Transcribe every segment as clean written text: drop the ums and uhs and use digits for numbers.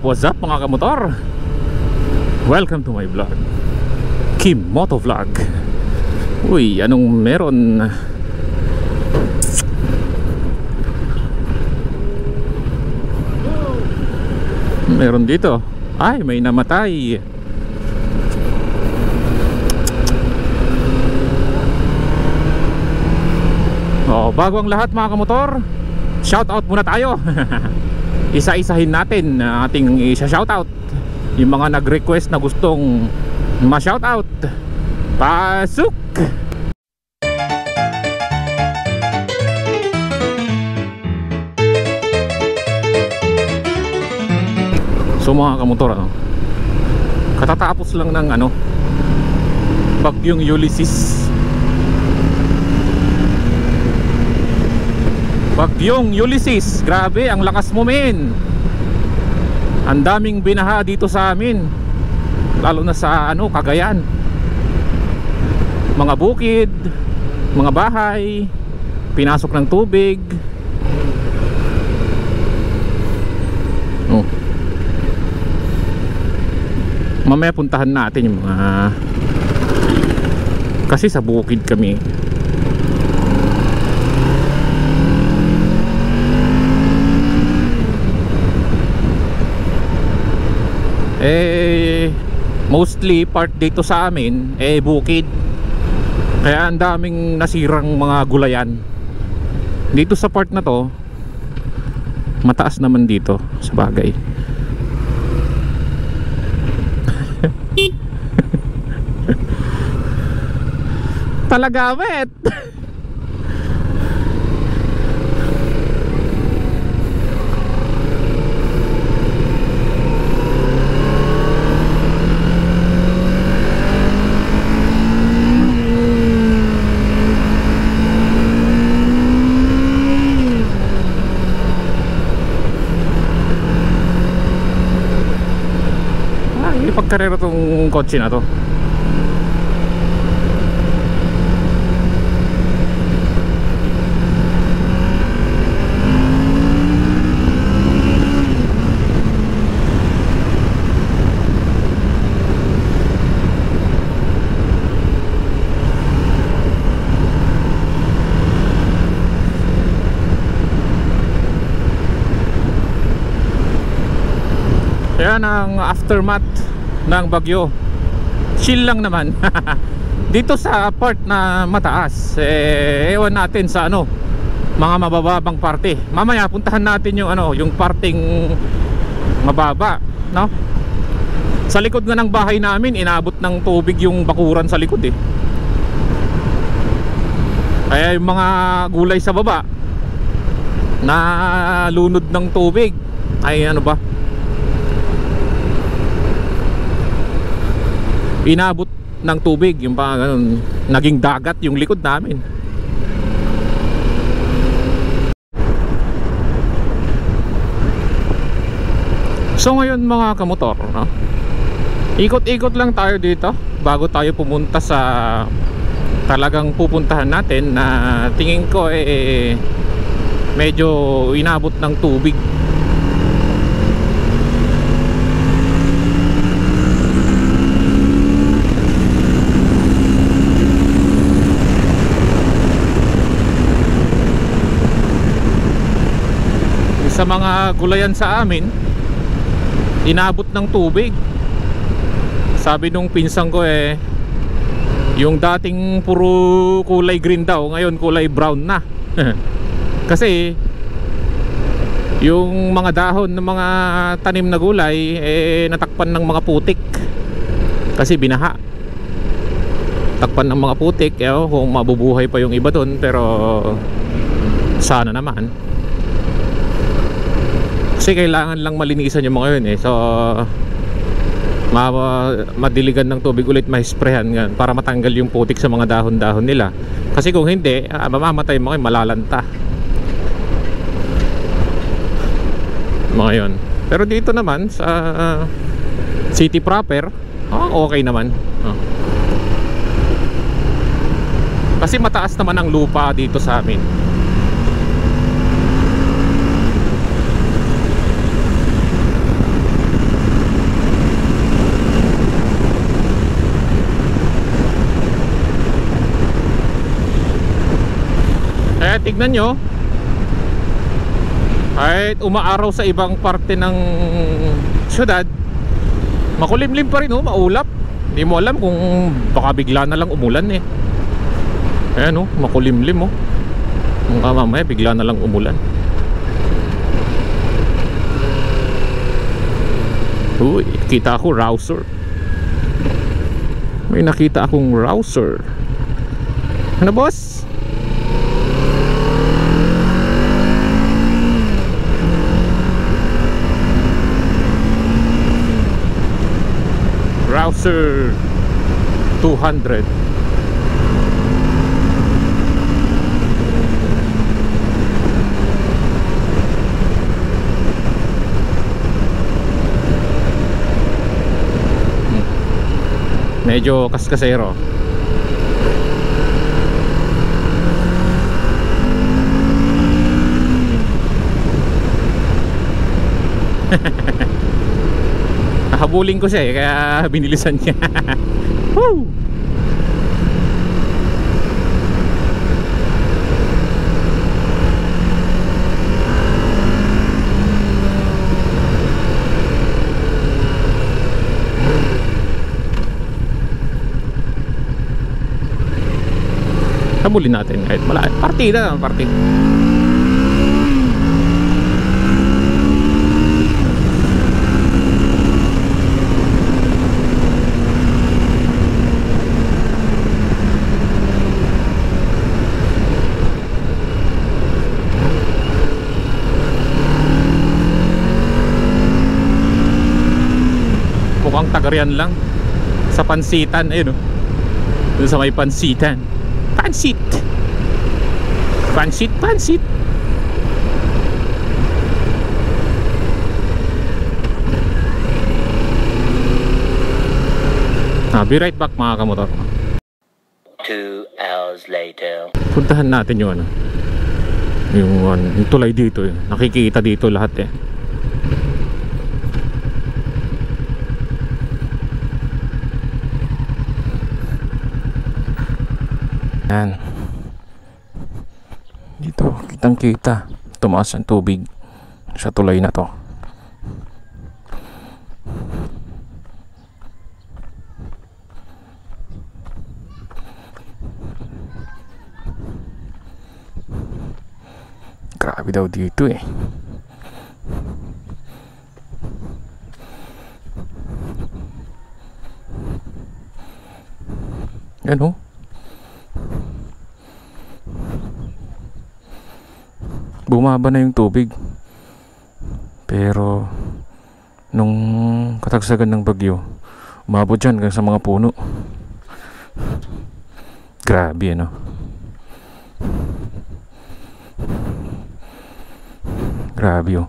What's up mga kamotor? Welcome to my vlog, Kim Moto Vlog. Uy, anong meron? Meron dito. Ay, may namatay. Bago ang lahat mga kamotor, shoutout muna tayo. Isa-isahin natin ating isa-shoutout yung mga nag-request na gustong ma-shoutout. Pasok! So mga kamotor, katatapos lang ng bagyong Ulysses. Bagyong Ulysses, grabe ang lakas mo men. Ang daming binaha dito sa amin, lalo na sa Cagayan. Mga bukid, mga bahay, pinasok ng tubig. Mamaya puntahan natin yung mga, kasi sa bukid kami. Mostly part dito sa amin bukid, kaya ang daming nasirang mga gulayan. Dito sa part na to mataas naman dito sa bagay. Talaga wet. Pagkarera tong kotse na to. Yan ang aftermath ng bagyo. Chill lang naman. Dito sa part na mataas, ewan natin sa mga mabababang parte. Mamaya puntahan natin yung yung parting mababa, no? Sa likod nga ng bahay namin, inabot ng tubig yung bakuran sa likod Kaya yung mga gulay sa baba na lunod ng tubig ay inabot ng tubig, yung naging dagat yung likod namin. So ngayon mga kamotor, ikot-ikot lang tayo dito bago tayo pumunta sa talagang pupuntahan natin na tingin ko medyo inabot ng tubig. Sa mga gulayan sa amin, inabot ng tubig. Sabi nung pinsang ko yung dating puro kulay green daw, ngayon kulay brown na. Kasi yung mga dahon ng mga tanim na gulay natakpan ng mga putik kasi binaha. Takpan ng mga putik, kung mabubuhay pa yung iba doon, pero sana naman. Kasi kailangan lang malinisan yung mga yun So madiligan ng tubig ulit, ma-sprayhan para matanggal yung putik sa mga dahon-dahon nila. Kasi kung hindi, mamamatay mo kayo, malalanta mga yun. Pero dito naman sa city proper, okay naman. Kasi mataas naman ang lupa dito sa amin. Kaya tignan nyo, kahit umaaraw sa ibang parte ng syudad, makulimlim pa rin, maulap. Hindi mo alam kung baka bigla na lang umulan eh. Ayan makulimlim mamaya bigla na lang umulan. Uy, kita ako rouser. May nakita akong rouser. Ano boss? Rouser 200. Medyo kaskasero. Habulin ko siya kaya binilisan niya. Woo! Habulin natin kahit malaki. Partida, partida. Mukhang Tagarian lang sa pansitan, ayun doon sa may pansitan. Pansit. Pansit, pansit. Be right back mga kamotor. 2 hours later. Puntahan natin yung yung tulay dito nakikita dito lahat Yan. Dito kitang kita tumaas ang tubig sa tulay na to. Grabe daw dito Yan bumaba na yung tubig, pero nung katagsagan ng bagyo umabot dyan hanggang sa mga puno. Grabe grabe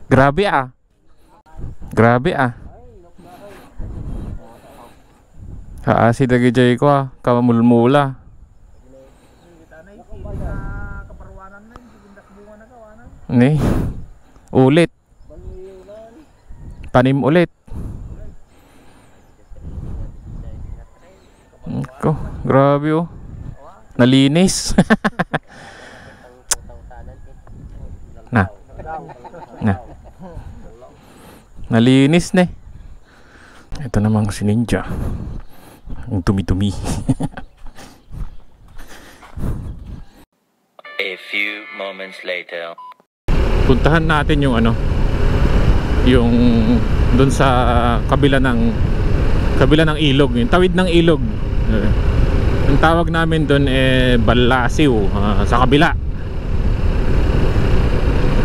Grabe Grabe Kaasid lagi jay ko kamulmula. Ni ulit. Tanim ulit. Ko, grabe Nalinis. Na. Nalinis na Ito namang si Ninja. Ang dumi-dumi. A few moments later. Puntahan natin yung yung doon sa kabila ng ilog, yung tawid ng ilog. Ang tawag namin doon Balasiw, sa kabila.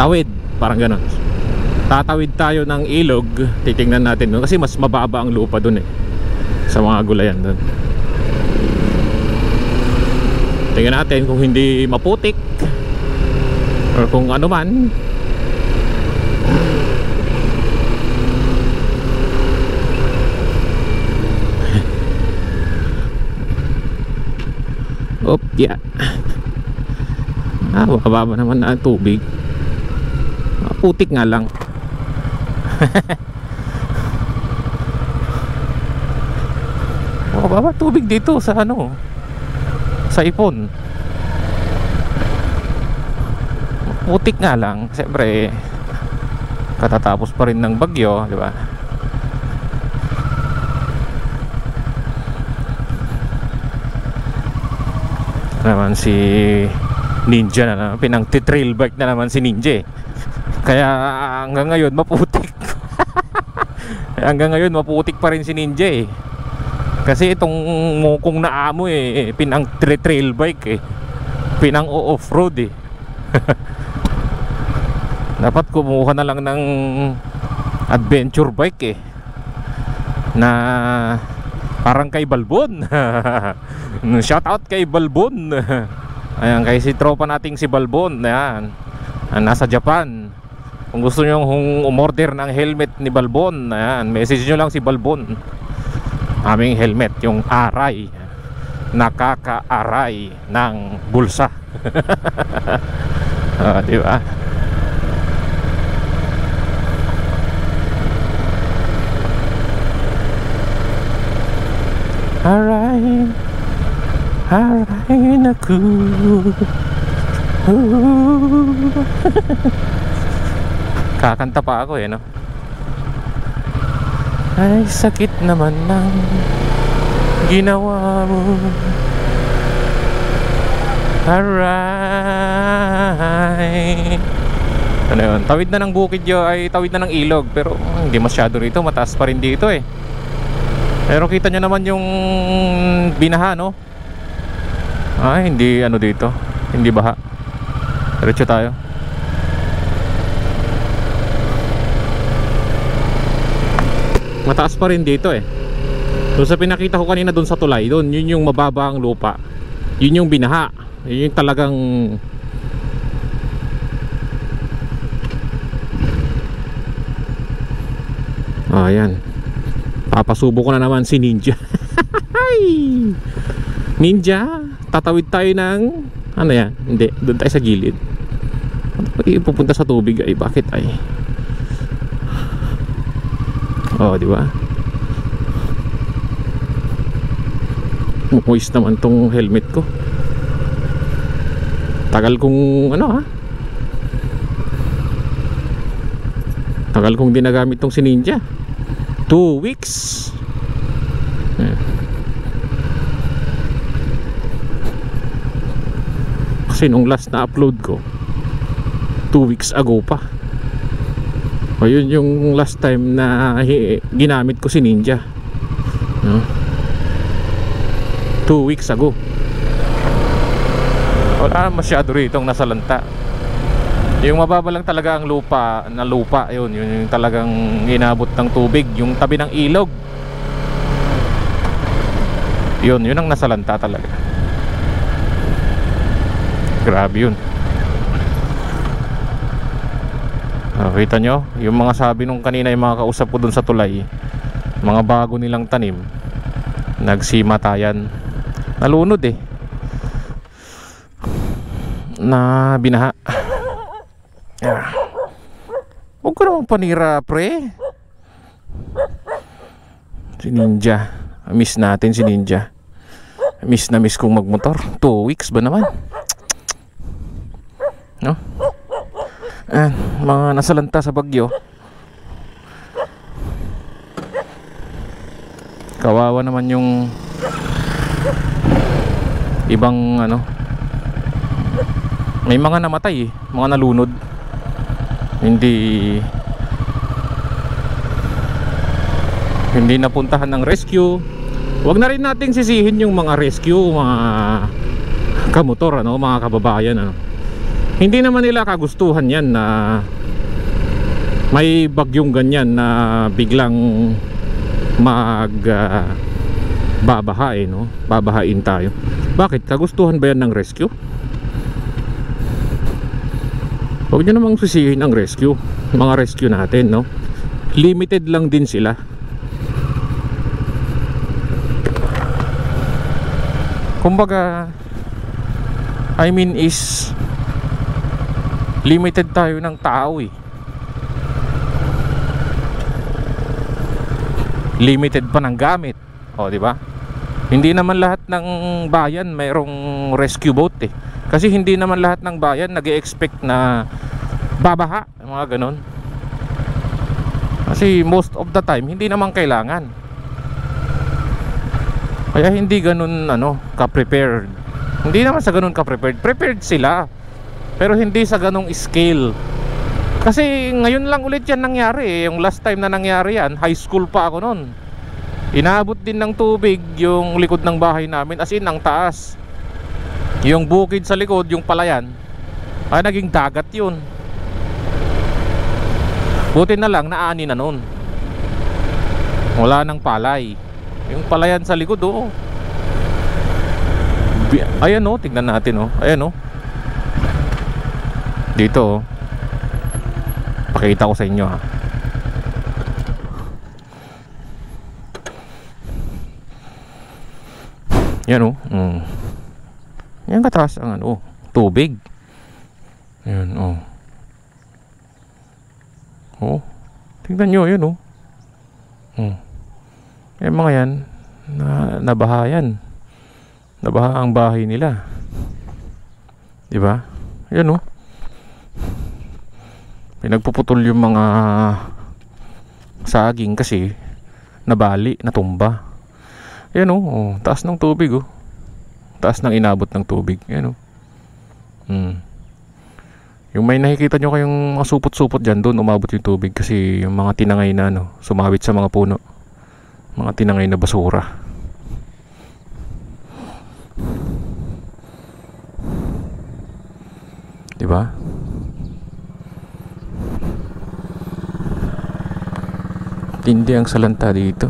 Tawid, parang gano'n. Tatawid tayo ng ilog, titingnan natin doon kasi mas mababa ang lupa doon sa mga gulayan doon. Tingnan natin kung hindi maputik or kung ano man. Op, yeah. Mababa naman na ang tubig. Putik nga lang. Mababa tubig dito sa ano, sa Ipon. Putik nga lang. Siyempre katatapos pa rin ng bagyo, di ba? Naman si Ninja na naman, pinang-trail bike na naman si Ninja eh. Kaya hanggang ngayon maputik. Hanggang ngayon maputik pa rin si Ninja eh. Kasi itong mukong na amo eh, pinang-trail bike eh, pinang-off-road eh. Dapat kumuha na lang ng adventure bike eh, na parang kay Balbon. Shout out kay Balbon. Ayan, kay si tropa nating si Balbon. Ayan, nasa Japan. Kung gusto nyo umorder ng helmet ni Balbon, ayan, message nyo lang si Balbon. Aming helmet, yung aray, nakaka-aray ng bulsa. Diba? Aray, aray naku. Kakanta pa ako eh, no? Ay, sakit naman ng ginawa mo. Aray. Ano yun? Tawid na ng bukid yun, ay tawid na ng ilog. Pero hindi masyado rito, mataas pa rin dito eh. Pero kita nyo naman yung binaha, no? Ay, hindi ano dito, hindi baha. Diretso tayo. Mataas pa rin dito eh. So sa pinakita ko kanina doon sa tulay, doon, yun yung mababa ang lupa. Yun yung binaha. Yun yung talagang ayan. Papasubo ko na naman si Ninja. Ninja, tatawid tayo ng ano yan? Hindi, doon tayo sa gilid. Pupunta sa tubig ay bakit ay? Oh, di ba? Moist naman tong helmet ko. Tagal kong ano ha? Tagal kong dinagamit tong si Ninja. 2 weeks. Kasi nung last na upload ko 2 weeks ago pa. O yun yung last time na ginamit ko si Ninja, no? 2 weeks ago. Wala masyado ritong nasalanta. Yung mababa lang talaga ang lupa, na lupa, yun yung talagang inabot ng tubig, yung tabi ng ilog. Yun ang nasalanta talaga. Grabe yun. Kita nyo, yung mga sabi nung kanina, yung mga kausap ko dun sa tulay, mga bago nilang tanim, nagsimatayan, nalunod eh, na binaha. Huwag ko namang panira, pre. Si Ninja, miss natin si Ninja. Miss na miss kong magmotor. 2 weeks ba naman, no? Mga nasalanta sa bagyo. Kawawa naman yung ibang ano. May mga namatay eh, mga nalunod. Hindi napuntahan ng rescue. Huwag na rin nating sisihin yung mga rescue, mga kamotor, ano, mga kababayan, ano. Hindi naman nila kagustuhan yan na may bagyong ganyan na biglang babaha, no? Babahain tayo. Bakit? Kagustuhan ba yan ng rescue? Huwag nyo namang sisihin ang rescue. Mga rescue natin, no? Limited lang din sila. Kumbaga, I mean is Limited tayo ng tao eh. Limited pa ng gamit. O, di ba? Hindi naman lahat ng bayan mayroong rescue boat eh. Kasi hindi naman lahat ng bayan nag-e-expect na babaha, mga ganon. Kasi most of the time hindi naman kailangan. Kaya hindi ganun ka-prepared. Hindi naman sa ganun ka-prepared. Prepared sila, pero hindi sa ganung scale. Kasi ngayon lang ulit yan nangyari eh. Yung last time na nangyari yan, high school pa ako noon. Inaabot din ng tubig yung likod ng bahay namin, as in ang taas. Yung bukid sa likod, yung palayan, ay naging dagat yun. Buti na lang naani na nun. Wala nang palay. Yung palayan sa likod, oo. Ayan o, tignan natin o. Ayan o. Dito o. Pakita ko sa inyo ha. Yan o. Yan kataas ang tubig. Yan o. Tingnan nyo, yan o. Yung mga yan nabaha yan. Nabaha ang bahay nila. Diba? Yan o. Pinagpuputol yung mga saging kasi nabali, natumba. Yan o, taas ng tubig o. Taas ng inabot ng tubig. Yan o. Yung may nakikita nyo kayong mga supot-supot dyan, doon umabot yung tubig kasi yung mga tinangay na sumawit sa mga puno. Mga tinangay na basura. Diba? Tindi ang salanta dito.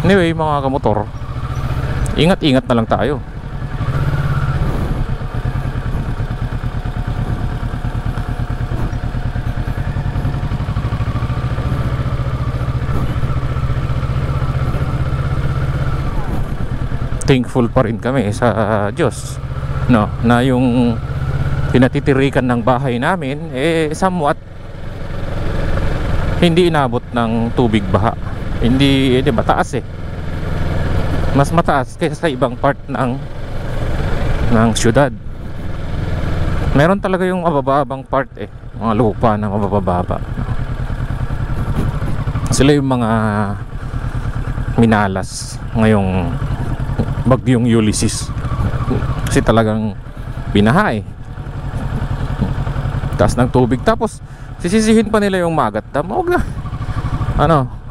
Anyway, mga kamotor, ingat-ingat na lang tayo. Thankful pa rin kami sa Diyos, no, na yung pinatitirikan ng bahay namin somewhat hindi inabot ng tubig baha. Hindi mataas eh. Mas mataas kaysa sa ibang part ng syudad. Meron talaga yung mabababang part eh, mga lupa na mabababa. Sila yung mga minalas ngayong bagyong Ulysses. Kasi talagang binaha eh. Taas ng tubig. Tapos sisisihin pa nila yung Magat Dam. Huwag na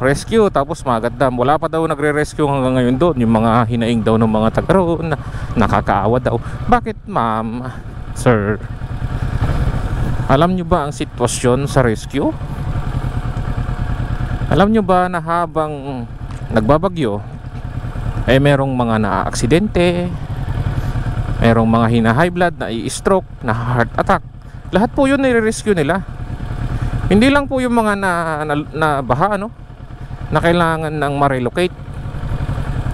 rescue, tapos Magat Dam. Wala pa daw nagre-rescue hanggang ngayon doon. Yung mga hinaing daw ng mga taga roon, nakakaawa daw. Bakit ma'am, sir? Alam nyo ba ang sitwasyon sa rescue? Alam nyo ba na habang nagbabagyo merong mga na-aksidente, merong mga hina-high blood, na i-stroke, na heart attack. Lahat po yun nire-rescue nila. Hindi lang po yung mga na baha na kailangan ng ma-relocate.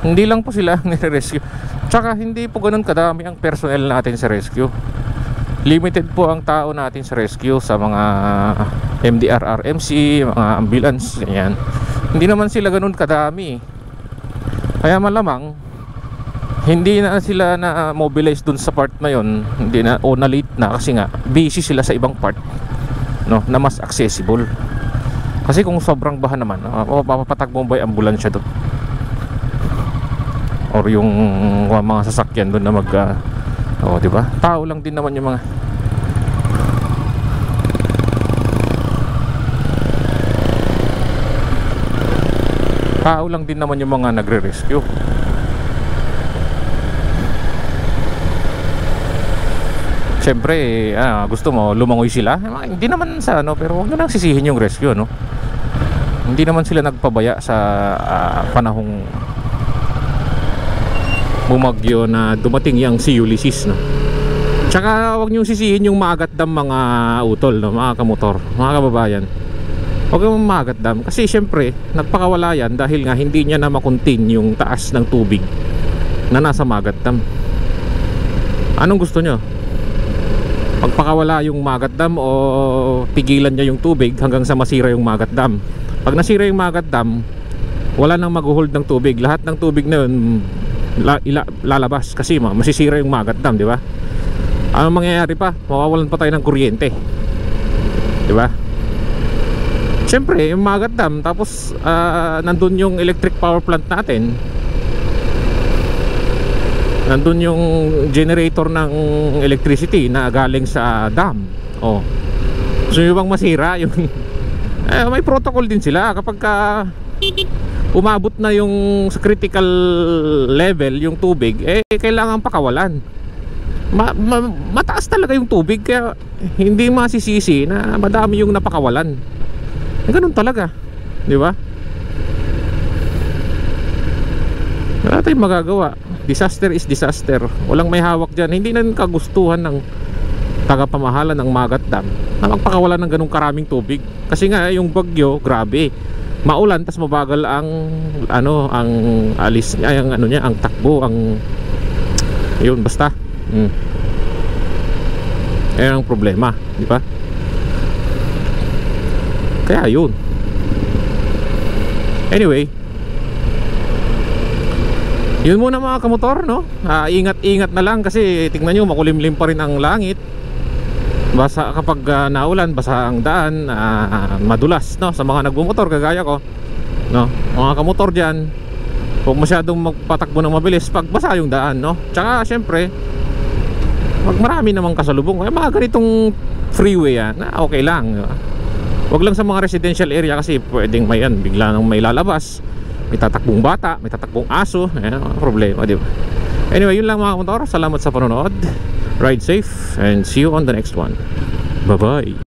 Hindi lang po sila nire-rescue. Tsaka hindi po ganun kadami ang personnel natin sa rescue. Limited po ang tao natin sa rescue, sa mga MDRRMC, mga ambulance, ganyan. Hindi naman sila ganun kadami. Kaya malamang hindi na sila na mobilize dun sa part na yon, hindi na, o na late na kasi nga busy sila sa ibang part na mas accessible. Kasi kung sobrang baha naman, papapatagpong ba yung ambulansya doon, or yung mga sasakyan doon na di ba? Tao lang din naman yung mga tao lang din naman yung mga nagre-rescue. Siyempre, gusto mo lumangoy sila. Hindi naman sa pero huwag na lang sisihin yung rescue, Hindi naman sila nagpabaya sa panahong bumagyo na dumating yung si Ulysses, no? Tsaka huwag niyong sisihin yung Maagat Dam, mga utol, no? Mga kamotor, mga kababayan. Huwag yung Maagat Dam kasi syempre nagpakawala yan dahil nga hindi niya na makontain yung taas ng tubig na nasa Maagat Dam. Anong gusto nyo? Pagpakawala yung Maagat Dam o pigilan niya yung tubig hanggang sa masira yung Maagat Dam? Pag nasira yung Maagat Dam, wala nang mag-hold ng tubig. Lahat ng tubig na yun lalabas kasi masisira yung Maagat Dam, di ba? Anong mangyayari pa? Mawawalan pa tayo ng kuryente, di ba? Siyempre yung Maagat Dam, tapos nandun yung electric power plant natin, nandun yung generator ng electricity na galing sa dam. Oh, so yung bang masira yung may protocol din sila kapag umabot na yung sa critical level yung tubig, kailangan pakawalan. Mataas talaga yung tubig, kaya hindi masisisi na madami yung napakawalan. Ganun talaga, di ba? Wala tayong magagawa. Disaster is disaster. Walang may hawak dyan. Hindi na kagustuhan ng tagapamahala ng Maagat Dam na magpakawalan ng ganung karaming tubig. Kasi nga yung bagyo, grabe. Maulan tas mabagal ang ang alis niya, ang takbo, yun basta. Ayan ang problema, di ba? Kaya yun. Anyway, yun muna mga kamotor, no? Ingat-ingat na lang kasi tingnan nyo, makulimlim pa rin ang langit. Basa kapag naulan, basa ang daan, madulas, no? Sa mga nagbumotor kagaya ko, no? Mga kamotor dyan, huwag masyadong magpatakbo ng mabilis pag basa yung daan, no? Tsaka syempre, wag marami namang kasalubong. Mga ganitong freeway okay lang, no? Huwag lang sa mga residential area kasi pwedeng bigla nang may lalabas, may tatakbong bata, may tatakbong aso, problema, di ba? Anyway, yun lang mga motor. Salamat sa panonood. Ride safe and see you on the next one. Bye bye.